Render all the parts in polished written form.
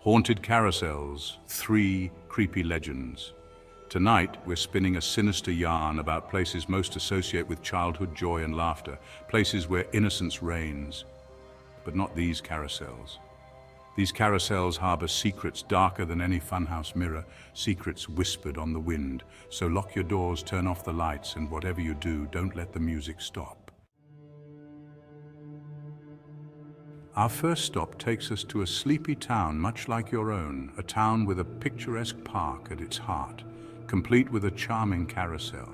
Haunted carousels, 3 creepy legends. Tonight, we're spinning a sinister yarn about places most associate with childhood joy and laughter, places where innocence reigns. But not these carousels. These carousels harbor secrets darker than any funhouse mirror, secrets whispered on the wind. So lock your doors, turn off the lights, and whatever you do, don't let the music stop. Our first stop takes us to a sleepy town much like your own, a town with a picturesque park at its heart, complete with a charming carousel.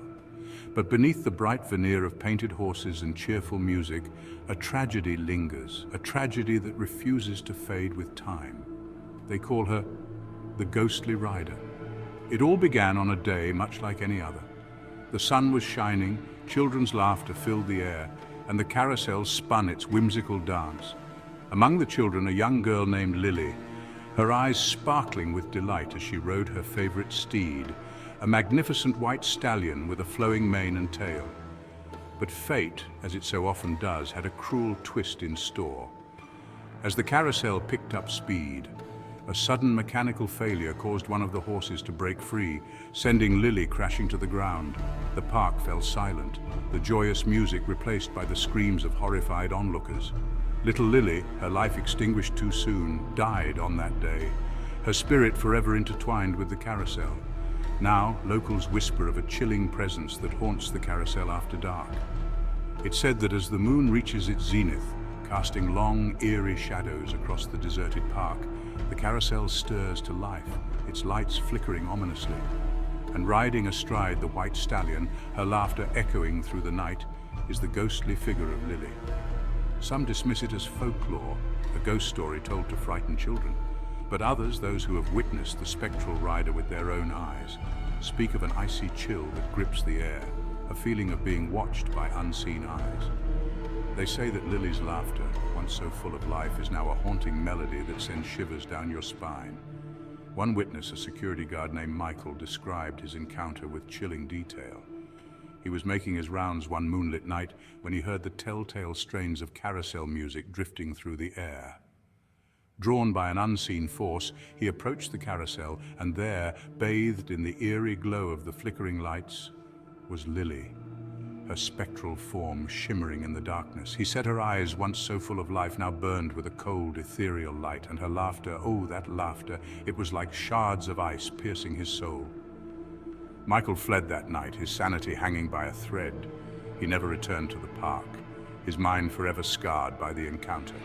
But beneath the bright veneer of painted horses and cheerful music, a tragedy lingers, a tragedy that refuses to fade with time. They call her the Ghostly Rider. It all began on a day much like any other. The sun was shining, children's laughter filled the air, and the carousel spun its whimsical dance. Among the children, a young girl named Lily, her eyes sparkling with delight as she rode her favorite steed, a magnificent white stallion with a flowing mane and tail. But fate, as it so often does, had a cruel twist in store. As the carousel picked up speed, a sudden mechanical failure caused one of the horses to break free, sending Lily crashing to the ground. The park fell silent, the joyous music replaced by the screams of horrified onlookers. Little Lily, her life extinguished too soon, died on that day, her spirit forever intertwined with the carousel. Now, locals whisper of a chilling presence that haunts the carousel after dark. It's said that as the moon reaches its zenith, casting long, eerie shadows across the deserted park, the carousel stirs to life, its lights flickering ominously. And riding astride the white stallion, her laughter echoing through the night, is the ghostly figure of Lily. Some dismiss it as folklore, a ghost story told to frighten children. But others, those who have witnessed the spectral rider with their own eyes, speak of an icy chill that grips the air, a feeling of being watched by unseen eyes. They say that Lily's laughter, once so full of life, is now a haunting melody that sends shivers down your spine. One witness, a security guard named Michael, described his encounter with chilling detail. He was making his rounds one moonlit night when he heard the telltale strains of carousel music drifting through the air. Drawn by an unseen force, he approached the carousel, and there, bathed in the eerie glow of the flickering lights, was Lily, her spectral form shimmering in the darkness. He said her eyes, once so full of life, now burned with a cold, ethereal light, and her laughter, oh, that laughter, it was like shards of ice piercing his soul. Michael fled that night, his sanity hanging by a thread. He never returned to the park, his mind forever scarred by the encounter.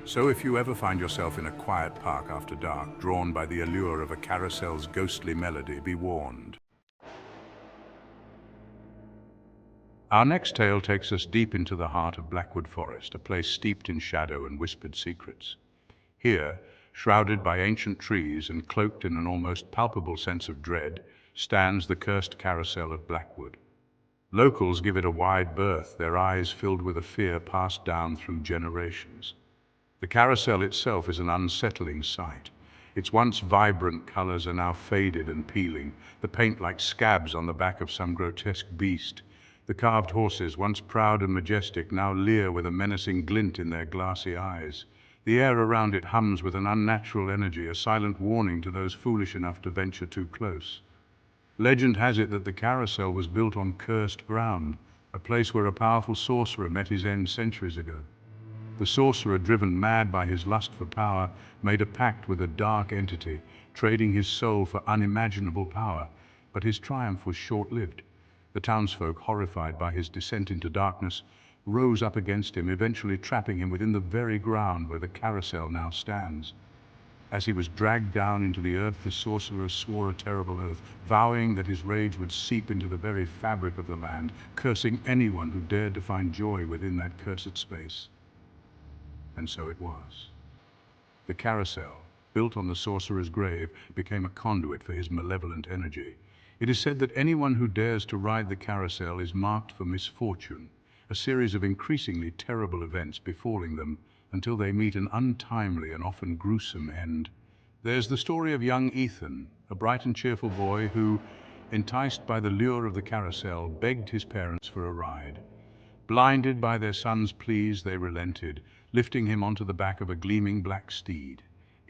So if you ever find yourself in a quiet park after dark, drawn by the allure of a carousel's ghostly melody, be warned. Our next tale takes us deep into the heart of Blackwood Forest, a place steeped in shadow and whispered secrets. Here, shrouded by ancient trees and cloaked in an almost palpable sense of dread, stands the cursed carousel of Blackwood. Locals give it a wide berth, their eyes filled with a fear passed down through generations. The carousel itself is an unsettling sight. Its once vibrant colors are now faded and peeling, the paint like scabs on the back of some grotesque beast. The carved horses, once proud and majestic, now leer with a menacing glint in their glassy eyes. The air around it hums with an unnatural energy, a silent warning to those foolish enough to venture too close. Legend has it that the carousel was built on cursed ground, a place where a powerful sorcerer met his end centuries ago. The sorcerer, driven mad by his lust for power, made a pact with a dark entity, trading his soul for unimaginable power. But his triumph was short-lived. The townsfolk, horrified by his descent into darkness, rose up against him, eventually trapping him within the very ground where the carousel now stands. As he was dragged down into the earth, the sorcerer swore a terrible oath, vowing that his rage would seep into the very fabric of the land, cursing anyone who dared to find joy within that cursed space. And so it was. The carousel, built on the sorcerer's grave, became a conduit for his malevolent energy. It is said that anyone who dares to ride the carousel is marked for misfortune, a series of increasingly terrible events befalling them until they meet an untimely and often gruesome end. There's the story of young Ethan, a bright and cheerful boy who, enticed by the lure of the carousel, begged his parents for a ride. Blinded by their son's pleas, they relented, lifting him onto the back of a gleaming black steed.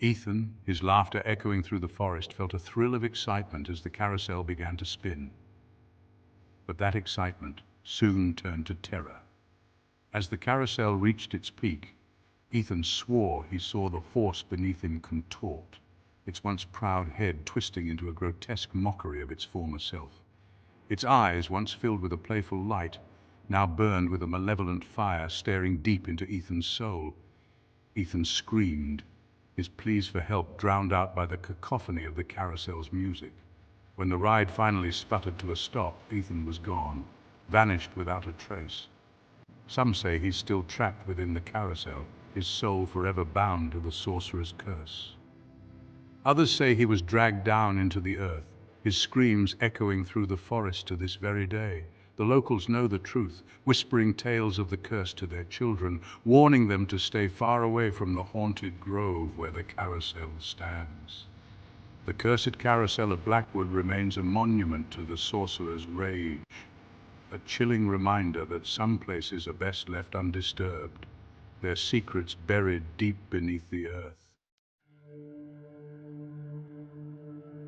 Ethan, his laughter echoing through the forest, felt a thrill of excitement as the carousel began to spin. But that excitement soon turned to terror. As the carousel reached its peak, Ethan swore he saw the horse beneath him contort, its once proud head twisting into a grotesque mockery of its former self. Its eyes, once filled with a playful light, now burned with a malevolent fire, staring deep into Ethan's soul. Ethan screamed, his pleas for help drowned out by the cacophony of the carousel's music. When the ride finally sputtered to a stop, Ethan was gone, vanished without a trace. Some say he's still trapped within the carousel, his soul forever bound to the sorcerer's curse. Others say he was dragged down into the earth, his screams echoing through the forest to this very day. The locals know the truth, whispering tales of the curse to their children, warning them to stay far away from the haunted grove where the carousel stands. The cursed carousel of Blackwood remains a monument to the sorcerer's rage, a chilling reminder that some places are best left undisturbed, their secrets buried deep beneath the earth.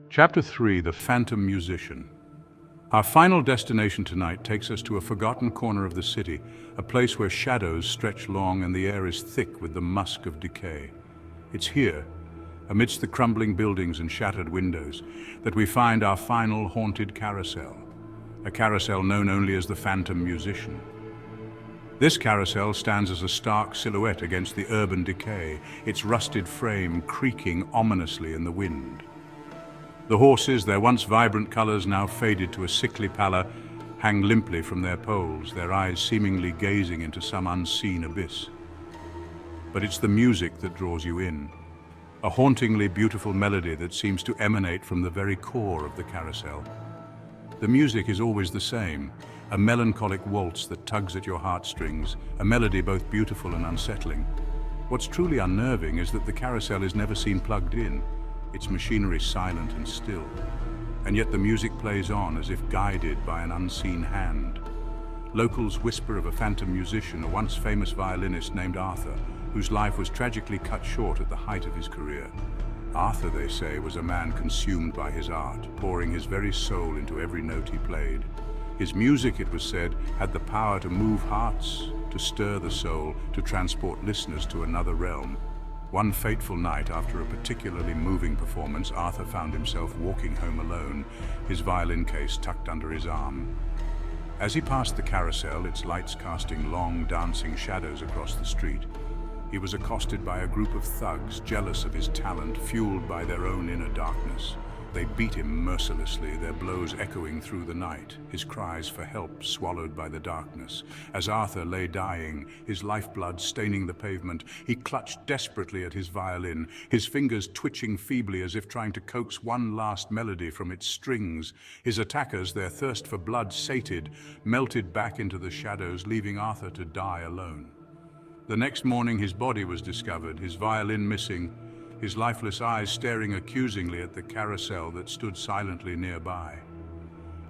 Chapter 3: The Phantom Musician. Our final destination tonight takes us to a forgotten corner of the city, a place where shadows stretch long and the air is thick with the musk of decay. It's here, amidst the crumbling buildings and shattered windows, that we find our final haunted carousel, a carousel known only as the Phantom Musician. This carousel stands as a stark silhouette against the urban decay, its rusted frame creaking ominously in the wind. The horses, their once vibrant colors now faded to a sickly pallor, hang limply from their poles, their eyes seemingly gazing into some unseen abyss. But it's the music that draws you in, a hauntingly beautiful melody that seems to emanate from the very core of the carousel. The music is always the same, a melancholic waltz that tugs at your heartstrings, a melody both beautiful and unsettling. What's truly unnerving is that the carousel is never seen plugged in, its machinery silent and still, and yet the music plays on as if guided by an unseen hand. Locals whisper of a phantom musician, a once famous violinist named Arthur, whose life was tragically cut short at the height of his career. Arthur, they say, was a man consumed by his art, pouring his very soul into every note he played. His music, it was said, had the power to move hearts, to stir the soul, to transport listeners to another realm. One fateful night, after a particularly moving performance, Arthur found himself walking home alone, his violin case tucked under his arm. As he passed the carousel, its lights casting long, dancing shadows across the street, he was accosted by a group of thugs, jealous of his talent, fueled by their own inner darkness. They beat him mercilessly, their blows echoing through the night, his cries for help swallowed by the darkness. As Arthur lay dying, his lifeblood staining the pavement, he clutched desperately at his violin, his fingers twitching feebly as if trying to coax one last melody from its strings. His attackers, their thirst for blood sated, melted back into the shadows, leaving Arthur to die alone. The next morning his body was discovered, his violin missing, his lifeless eyes staring accusingly at the carousel that stood silently nearby.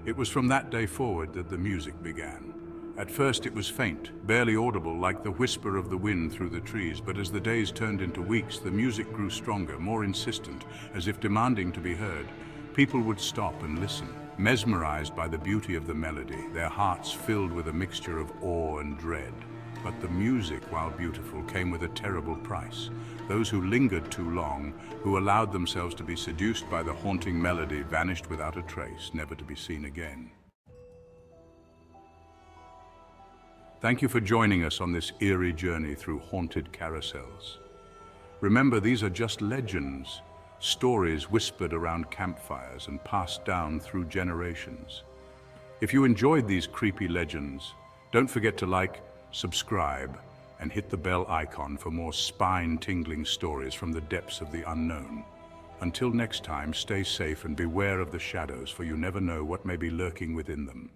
It was from that day forward that the music began. At first it was faint, barely audible, like the whisper of the wind through the trees, but as the days turned into weeks, the music grew stronger, more insistent, as if demanding to be heard. People would stop and listen, mesmerized by the beauty of the melody, their hearts filled with a mixture of awe and dread. But the music, while beautiful, came with a terrible price. Those who lingered too long, who allowed themselves to be seduced by the haunting melody, vanished without a trace, never to be seen again. Thank you for joining us on this eerie journey through haunted carousels. Remember, these are just legends, stories whispered around campfires and passed down through generations. If you enjoyed these creepy legends, don't forget to like, subscribe, and hit the bell icon for more spine-tingling stories from the depths of the unknown. Until next time, stay safe and beware of the shadows, for you never know what may be lurking within them.